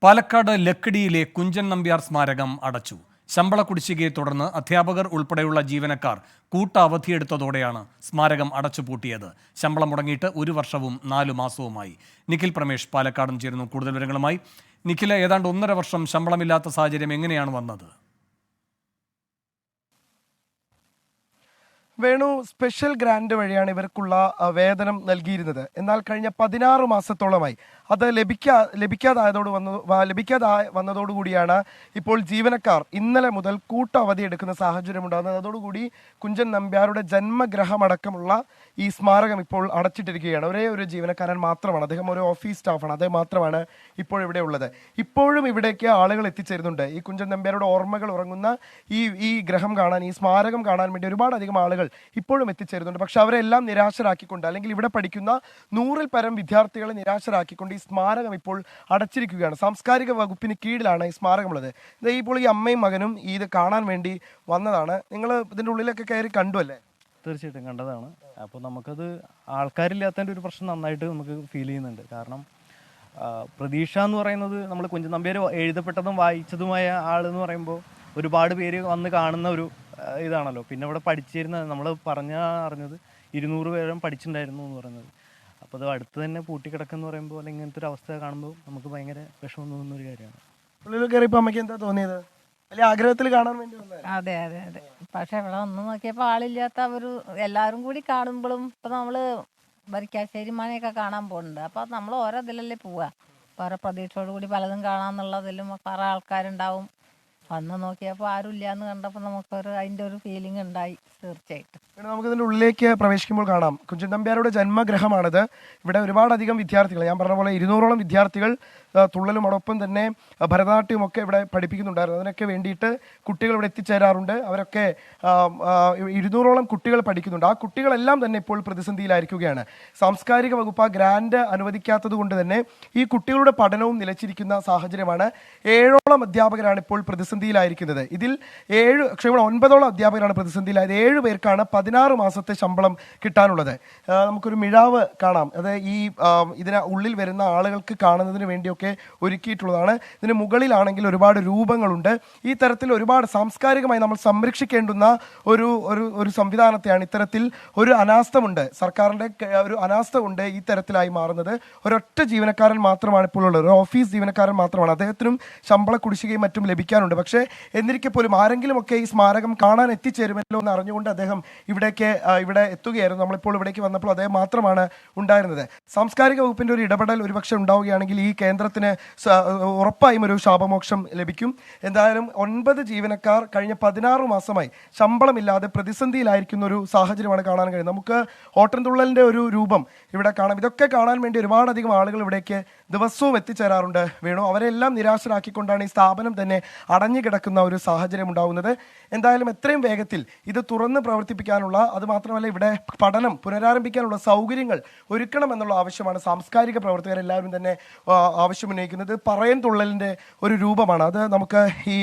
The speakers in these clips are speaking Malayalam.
പാലക്കാട് ലക്കിടിയിലെ കുഞ്ചൻ നമ്പ്യാർ സ്മാരകം അടച്ചു. ശമ്പള കുടിശ്ശികയെ തുടർന്ന് അധ്യാപകർ ഉൾപ്പെടെയുള്ള ജീവനക്കാർ കൂട്ട അവധിയെടുത്തതോടെയാണ് സ്മാരകം അടച്ചുപൂട്ടിയത്. ശമ്പളം മുടങ്ങിയിട്ട് 1 വർഷവും 4 മാസവുമായി. നിഖിൽ പ്രമേഷ് പാലക്കാടും ചേരുന്നു കൂടുതൽ വിവരങ്ങളുമായി. നിഖിൽ, ഏതാണ്ട് 1.5 വർഷം ശമ്പളമില്ലാത്ത സാഹചര്യം എങ്ങനെയാണ് വന്നത്? വേണു, സ്പെഷ്യൽ ഗ്രാന്റ് വഴിയാണ് ഇവർക്കുള്ള വേതനം നൽകിയിരുന്നത്. എന്നാൽ കഴിഞ്ഞ 16 മാസത്തോളമായി അത് ലഭിക്കാതെ വന്നതോടുകൂടിയാണ് ഇപ്പോൾ ജീവനക്കാർ ഇന്നലെ മുതൽ കൂട്ട അവധി എടുക്കുന്ന സാഹചര്യം ഉണ്ടാകുന്നത്. അതോടുകൂടി കുഞ്ചൻ നമ്പ്യാരുടെ ജന്മഗ്രഹമടക്കമുള്ള ഈ സ്മാരകം ഇപ്പോൾ അടച്ചിട്ടിരിക്കുകയാണ്. ഒരേ ഒരു ജീവനക്കാരൻ മാത്രമാണ്, അദ്ദേഹം ഒരു ഓഫീസ് സ്റ്റാഫാണ്, അദ്ദേഹം മാത്രമാണ് ഇപ്പോൾ ഇവിടെ ഉള്ളത്. ഇപ്പോഴും ഇവിടേക്ക് ആളുകൾ എത്തിച്ചേരുന്നുണ്ട്. ഈ കുഞ്ചൻ നമ്പ്യാരുടെ ഓർമ്മകൾ ഉറങ്ങുന്ന ഈ ഗ്രഹം കാണാൻ, ഈ സ്മാരകം കാണാൻ വേണ്ടി ഒരുപാടധികം ആളുകൾ ഇപ്പോഴും എത്തിച്ചേരുന്നുണ്ട്. പക്ഷെ അവരെല്ലാം നിരാശരാക്കിക്കൊണ്ട്, അല്ലെങ്കിൽ ഇവിടെ പഠിക്കുന്ന 100-ൽ പരം വിദ്യാർത്ഥികളെ നിരാശരാക്കിക്കൊണ്ട് ഈ സ്മാരകം ഇപ്പോൾ അടച്ചിരിക്കുകയാണ്. സാംസ്കാരിക വകുപ്പിന് കീഴിലാണ് ഈ സ്മാരകമുള്ളത്. ഇപ്പോൾ ഈ അമ്മയും മകനും ഇത് കാണാൻ വേണ്ടി വന്നതാണ്. നിങ്ങൾ ഇതിൻ്റെ ഉള്ളിലൊക്കെ കയറി കണ്ടു അല്ലേ? തീർച്ചയായിട്ടും കണ്ടതാണ്. അപ്പോൾ നമുക്കത് ആൾക്കാരില്ലാത്തതിൻ്റെ ഒരു പ്രശ്നം നന്നായിട്ട് നമുക്ക് ഫീൽ ചെയ്യുന്നുണ്ട്. കാരണം പ്രതീക്ഷ എന്ന് പറയുന്നത്, നമ്മൾ കുഞ്ചൻ നമ്പ്യാർ എഴുതപ്പെട്ടതും വായിച്ചതുമായ ആളെന്ന് പറയുമ്പോൾ ഒരുപാട് പേര് വന്ന് കാണുന്ന ഒരു ഇതാണല്ലോ. പിന്നെ ഇവിടെ പഠിച്ചിരുന്ന, നമ്മൾ അറിഞ്ഞത് 200 പേരും പഠിച്ചിട്ടുണ്ടായിരുന്നു എന്ന് പറയുന്നത്. അപ്പോൾ അത് അടുത്ത് തന്നെ പൂട്ടിക്കിടക്കെന്ന് പറയുമ്പോൾ, അല്ലെങ്കിൽ ഇങ്ങനത്തെ ഒരു അവസ്ഥ കാണുമ്പോൾ നമുക്ക് ഭയങ്കര വിഷമം തോന്നുന്ന ഒരു കാര്യമാണ്. ഉള്ളിൽ കയറിയപ്പോൾ അമ്മയ്ക്ക് എന്താ തോന്നിയത്? അല്ലെ ആഗ്രഹത്തിൽ കാണാൻ വേണ്ടി വന്നത്? അതെ. പക്ഷെ ഇവിടെ ഒന്നും നോക്കിയപ്പോൾ ആളില്ലാത്ത എല്ലാവരും കൂടി കാണുമ്പോഴും, ഇപ്പൊ നമ്മള് വരിക്കാശ്ശേരി മനയൊക്കെ കാണാൻ പോകുന്നുണ്ട്. അപ്പൊ നമ്മൾ ഓരോ ഇതിലല്ലേ പോവുക, ഓരോ പ്രതീക്ഷയോട് കൂടി പലതും കാണാന്നുള്ളതിലും കുറെ ആൾക്കാരുണ്ടാവും. വന്ന് നോക്കിയപ്പോൾ ആരും ഇല്ലാന്ന് കണ്ടപ്പോൾ നമുക്കൊരു അതിന്റെ ഒരു ഫീലിംഗ് ഉണ്ടായി. തീർച്ചയായിട്ടും നമുക്ക് ഇതിൻ്റെ ഉള്ളിലേക്ക് പ്രവേശിക്കുമ്പോൾ കാണാം, കുഞ്ചൻ നമ്പ്യാരുടെ ജന്മഗ്രഹമാണിത്. ഇവിടെ ഒരുപാടധികം വിദ്യാർത്ഥികൾ, ഞാൻ പറഞ്ഞ പോലെ 200ഓളം വിദ്യാർത്ഥികൾ തുള്ളലും അതോടൊപ്പം തന്നെ ഭരതനാട്യവും ഒക്കെ ഇവിടെ പഠിപ്പിക്കുന്നുണ്ടായിരുന്നു. അതിനൊക്കെ വേണ്ടിയിട്ട് കുട്ടികൾ ഇവിടെ എത്തിച്ചേരാറുണ്ട്. അവരൊക്കെ 200ഓളം കുട്ടികൾ പഠിക്കുന്നുണ്ട്. ആ കുട്ടികളെല്ലാം തന്നെ ഇപ്പോൾ പ്രതിസന്ധിയിലായിരിക്കുകയാണ്. സാംസ്കാരിക വകുപ്പ് ആ ഗ്രാന്റ് അനുവദിക്കാത്തത് കൊണ്ട് തന്നെ ഈ കുട്ടികളുടെ പഠനവും നിലച്ചിരിക്കുന്ന സാഹചര്യമാണ്. 7ഓളം അധ്യാപകരാണ് ഇപ്പോൾ പ്രതിസന്ധിയിലായിരിക്കുന്നത്. ഇതിൽ 9ഓളം അധ്യാപകരാണ് പ്രതിസന്ധിയിലായത്. 7 പേർക്കാണ് 16 മാസത്തെ ശമ്പളം കിട്ടാനുള്ളത്. നമുക്കൊരു മിഴാവ് കാണാം. അത് ഇതിന് ഉള്ളിൽ വരുന്ന ആളുകൾക്ക് കാണുന്നതിന് വേണ്ടിയൊക്കെ ഒരുക്കിയിട്ടുള്ളതാണ്. ഇതിന് മുകളിലാണെങ്കിൽ ഒരുപാട് രൂപങ്ങളുണ്ട്. ഈ തരത്തിൽ ഒരുപാട് സാംസ്കാരികമായി നമ്മൾ സംരക്ഷിക്കേണ്ടുന്ന ഒരു സംവിധാനത്തെയാണ് ഇത്തരത്തിൽ ഒരു അനാസ്ഥമുണ്ട്, സർക്കാരിൻ്റെ ഒരു അനാസ്ഥ കൊണ്ട് ഈ തരത്തിലായി മാറുന്നത്. ഒരൊറ്റ ജീവനക്കാരൻ മാത്രമാണ് ഇപ്പോൾ ഉള്ളത്, ഒരു ഓഫീസ് ജീവനക്കാരൻ മാത്രമാണ്. അദ്ദേഹത്തിനും ശമ്പള കുടിശ്ശികയും മറ്റും ലഭിക്കാനുണ്ട്. പക്ഷേ എന്നിരിക്കെ പോലും ആരെങ്കിലുമൊക്കെ ഈ സ്മാരകം കാണാൻ എത്തിച്ചേരുമല്ലോ എന്ന് അറിഞ്ഞുകൊണ്ട് അദ്ദേഹം ഇവിടെ എത്തുകയായിരുന്നു. നമ്മളിപ്പോൾ ഇവിടേക്ക് വന്നപ്പോൾ അദ്ദേഹം മാത്രമാണ് ഉണ്ടായിരുന്നത്. സാംസ്കാരിക വകുപ്പിന്റെ ഒരു ഇടപെടൽ ഒരുപക്ഷെ ഉണ്ടാവുകയാണെങ്കിൽ ഈ കേന്ദ്രത്തിന് ഉറപ്പായും ഒരു ശാപമോക്ഷം ലഭിക്കും. എന്തായാലും 9 ജീവനക്കാർ കഴിഞ്ഞ 16 മാസമായി ശമ്പളമില്ലാതെ പ്രതിസന്ധിയിലായിരിക്കുന്ന ഒരു സാഹചര്യമാണ് കാണാൻ കഴിയുന്നത്. നമുക്ക് ഓട്ടൻതുള്ളലിന്റെ ഒരു രൂപം ഇവിടെ കാണാം. ഇതൊക്കെ കാണാൻ വേണ്ടി ഒരുപാടധികം ആളുകൾ ഇവിടേക്ക് ദിവസവും എത്തിച്ചേരാറുണ്ട്. വേണു, അവരെല്ലാം നിരാശരാക്കിക്കൊണ്ടാണ് ഈ സ്ഥാപനം തന്നെ അടഞ്ഞു കിടക്കുന്ന ഒരു സാഹചര്യം ഉണ്ടാകുന്നത്. എന്തായാലും എത്രയും വേഗത്തിൽ ഇത് തുറന്ന് പ്രവർത്തിപ്പിക്കാനുള്ള, അതുമാത്രമല്ല ഇവിടെ പഠനം പുനരാരംഭിക്കാനുള്ള സൗകര്യങ്ങൾ ഒരുക്കണമെന്നുള്ള ആവശ്യമാണ് സാംസ്കാരിക പ്രവർത്തകരെല്ലാവരും തന്നെ ആവശ്യമുന്നയിക്കുന്നത്. പറയൻ തുള്ളലിൻ്റെ ഒരു രൂപമാണ് അത്. നമുക്ക് ഈ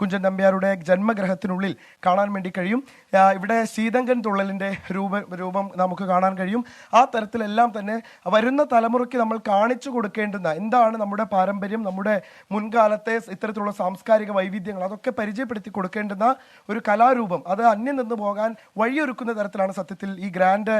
കുഞ്ചൻ നമ്പ്യാരുടെ ജന്മഗ്രഹത്തിനുള്ളിൽ കാണാൻ വേണ്ടി കഴിയും. ഇവിടെ ശീതങ്കൻ തുള്ളലിൻ്റെ രൂപം നമുക്ക് കാണാൻ കഴിയും. ആ തരത്തിലെല്ലാം തന്നെ വരുന്ന തലമുറയ്ക്ക് നമ്മൾ കാണിച്ചു കൊടുക്കേണ്ടുന്ന എന്താണ് നമ്മുടെ പാരമ്പര്യം, നമ്മുടെ മുൻകാലത്തെ ഇത്തരത്തിലുള്ള സാംസ്കാരിക വൈവിധ്യങ്ങൾ, അതൊക്കെ പരിചയപ്പെടുത്തി കൊടുക്കേണ്ടുന്ന ഒരു കലാരൂപം, അത് അന്യം നിന്ന് പോകാൻ വഴിയൊരുക്കുന്ന തരത്തിലാണ് സത്യത്തിൽ ഈ ഗ്രാന്റ്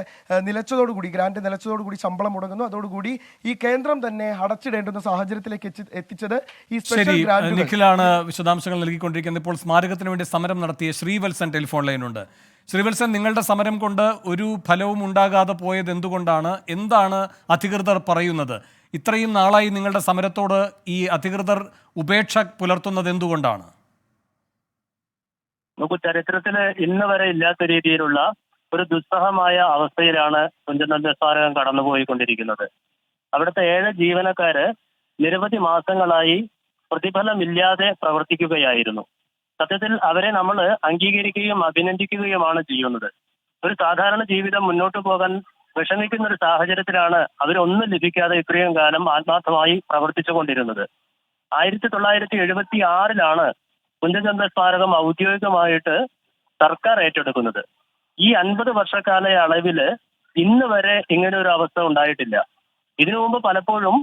നിലച്ചതോടുകൂടി ശമ്പളം മുടങ്ങുന്നു. അതോടുകൂടി ഈ കേന്ദ്രം തന്നെ അടച്ചിടേണ്ടുന്ന സാഹചര്യത്തിലേക്ക് എത്തിച്ചത് ഈ സ്പെഷ്യൽ ഗ്രാന്റ്. നിഖിലാണ് വിശദാംശങ്ങൾ നൽകിക്കൊണ്ടിരിക്കുന്നത്. ഇപ്പോൾ സ്മാരകത്തിന് വേണ്ടി സമരം നടത്തിയ ശ്രീവത്സൻ ടെലിഫോൺ ലൈനുണ്ട്. ശ്രീവത്സൻ, നിങ്ങളുടെ സമരം കൊണ്ട് ഒരു ഫലവും ഉണ്ടാകാതെ പോയത് എന്തുകൊണ്ടാണ്? എന്താണ് അധികൃതർ പറയുന്നത്? ഇത്രയും നാളായി നിങ്ങളുടെ സമരത്തോട് ഈ അധികൃതർ ഉപേക്ഷ പുലർത്തുന്നത് എന്തുകൊണ്ടാണ്? നമുക്ക് ചരിത്രത്തിൽ ഇന്ന് വരെ ഇല്ലാത്ത രീതിയിലുള്ള ഒരു ദുസ്സഹമായ അവസ്ഥയിലാണ് കുഞ്ചൻ നമ്പ്യാർ സ്മാരകം കടന്നുപോയിക്കൊണ്ടിരിക്കുന്നത്. അവിടുത്തെ 7 ജീവനക്കാര് നിരവധി മാസങ്ങളായി പ്രതിഫലമില്ലാതെ പ്രവർത്തിക്കുകയായിരുന്നു. സത്യത്തിൽ അവരെ നമ്മൾ അംഗീകരിക്കുകയും അഭിനന്ദിക്കുകയുമാണ് ചെയ്യുന്നത്. ഒരു സാധാരണ ജീവിതം മുന്നോട്ട് പോകാൻ വിഷമിക്കുന്ന ഒരു സാഹചര്യത്തിലാണ് അവരൊന്നും ലഭിക്കാതെ ഇത്രയും കാലം ആത്മാർത്ഥമായി പ്രവർത്തിച്ചു കൊണ്ടിരുന്നത്. 1976 കുഞ്ചൻ നമ്പ്യാർ സ്മാരകം ഔദ്യോഗികമായിട്ട് സർക്കാർ ഏറ്റെടുക്കുന്നത്. ഈ 50 വർഷക്കാല അളവില് ഇന്ന് വരെ ഇങ്ങനെ ഒരു അവസ്ഥ ഉണ്ടായിട്ടില്ല. ഇതിനു മുമ്പ് പലപ്പോഴും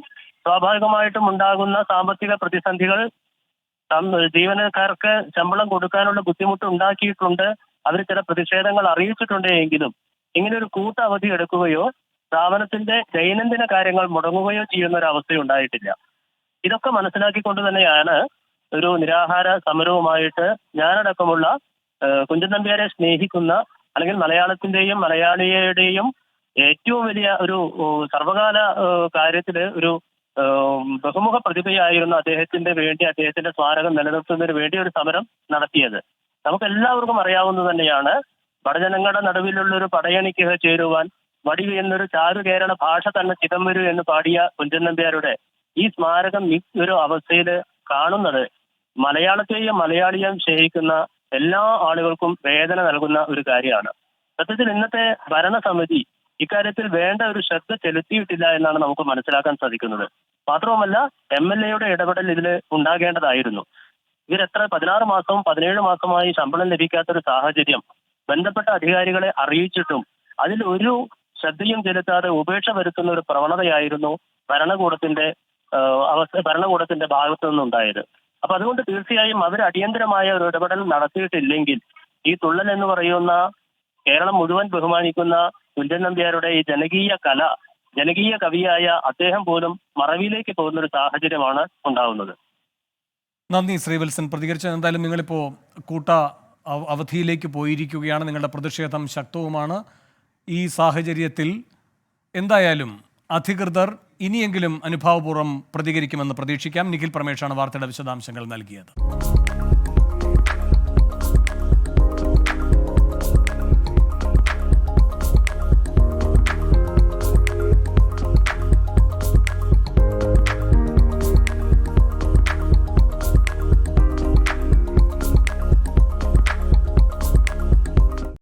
സ്വാഭാവികമായിട്ടും ഉണ്ടാകുന്ന സാമ്പത്തിക പ്രതിസന്ധികൾ ജീവനക്കാർക്ക് ശമ്പളം കൊടുക്കാനുള്ള ബുദ്ധിമുട്ട് ഉണ്ടാക്കിയിട്ടുണ്ട്. അവർ ചില പ്രതിഷേധങ്ങൾ അറിയിച്ചിട്ടുണ്ട്. എങ്കിലും ഇങ്ങനെ ഒരു കൂട്ട അവധി എടുക്കുകയോ സ്ഥാപനത്തിന്റെ ദൈനംദിന കാര്യങ്ങൾ മുടങ്ങുകയോ ചെയ്യുന്ന ഒരു അവസ്ഥ ഉണ്ടായിട്ടില്ല. ഇതൊക്കെ മനസ്സിലാക്കിക്കൊണ്ട് തന്നെയാണ് ഒരു നിരാഹാര സമരവുമായിട്ട് ഞാനടക്കമുള്ള കുഞ്ചൻ നമ്പ്യാരെ സ്നേഹിക്കുന്ന, അല്ലെങ്കിൽ മലയാളത്തിന്റെയും മലയാളിയുടെയും ഏറ്റവും വലിയ ഒരു സർവകാല കാര്യത്തില് ഒരു ബഹുമുഖ പ്രതിഭയായിരുന്ന അദ്ദേഹത്തിന്റെ സ്മാരകം നിലനിർത്തുന്നതിന് വേണ്ടി ഒരു സമരം നടത്തിയത്. നമുക്ക് എല്ലാവർക്കും അറിയാവുന്നത് തന്നെയാണ്. പടജനങ്ങളുടെ നടുവിലുള്ള ഒരു പടയണിക്ക് ചേരുവാൻ വടി എന്നൊരു ചാരു കേരള ഭാഷ തന്നെ ചിതം വരൂ എന്ന് പാടിയ കുഞ്ചൻ നമ്പ്യാരുടെ ഈ സ്മാരകം ഈ ഒരു അവസ്ഥയിൽ കാണുന്നത് മലയാളത്തെയും മലയാളിയെയും സ്നേഹിക്കുന്ന എല്ലാ ആളുകൾക്കും വേദന നൽകുന്ന ഒരു കാര്യമാണ്. സത്യത്തിൽ ഇന്നത്തെ ഭരണസമിതി ഇക്കാര്യത്തിൽ വേണ്ട ഒരു ശ്രദ്ധ ചെലുത്തിയിട്ടില്ല എന്നാണ് നമുക്ക് മനസ്സിലാക്കാൻ സാധിക്കുന്നത്. മാത്രവുമല്ല, MLA ഇടപെടൽ ഇതിൽ ഉണ്ടാകേണ്ടതായിരുന്നു. ഇവരെത്ര 16 മാസവും 17 മാസമായി ശമ്പളം ലഭിക്കാത്തൊരു സാഹചര്യം ബന്ധപ്പെട്ട അധികാരികളെ അറിയിച്ചിട്ടും അതിൽ ഒരു ശ്രദ്ധയും ചെലുത്താതെ ഉപേക്ഷ വരുത്തുന്ന ഒരു പ്രവണതയായിരുന്നു ഭരണകൂടത്തിന്റെ ഭാഗത്തു നിന്നുണ്ടായത്. അപ്പൊ അതുകൊണ്ട് തീർച്ചയായും അവർ അടിയന്തരമായ ഒരു ഇടപെടൽ നടത്തിയിട്ടില്ലെങ്കിൽ ഈ തുള്ളൽ എന്ന് പറയുന്ന കേരളം മുഴുവൻ ബഹുമാനിക്കുന്ന കുഞ്ചൻ നമ്പ്യാരുടെ ഈ ജനകീയ കവിയായ അദ്ദേഹം പോലും മറവിയിലേക്ക് പോകുന്ന ഒരു സാഹചര്യമാണ് ഉണ്ടാവുന്നത്. നന്ദി ശ്രീവത്സൻ പ്രതികരിച്ച. എന്തായാലും നിങ്ങളിപ്പോൾ കൂട്ട അവധിയിലേക്ക് പോയിരിക്കുകയാണ്. നിങ്ങളുടെ പ്രതിഷേധം ശക്തവുമാണ്. ഈ സാഹചര്യത്തിൽ എന്തായാലും അധികൃതർ ഇനിയെങ്കിലും അനുഭാവപൂർവ്വം പ്രതികരിക്കുമെന്ന് പ്രതീക്ഷിക്കാം. നിഖിൽ പ്രമേഷാണ് വാർത്തയുടെ വിശദാംശങ്ങൾ നൽകിയത്.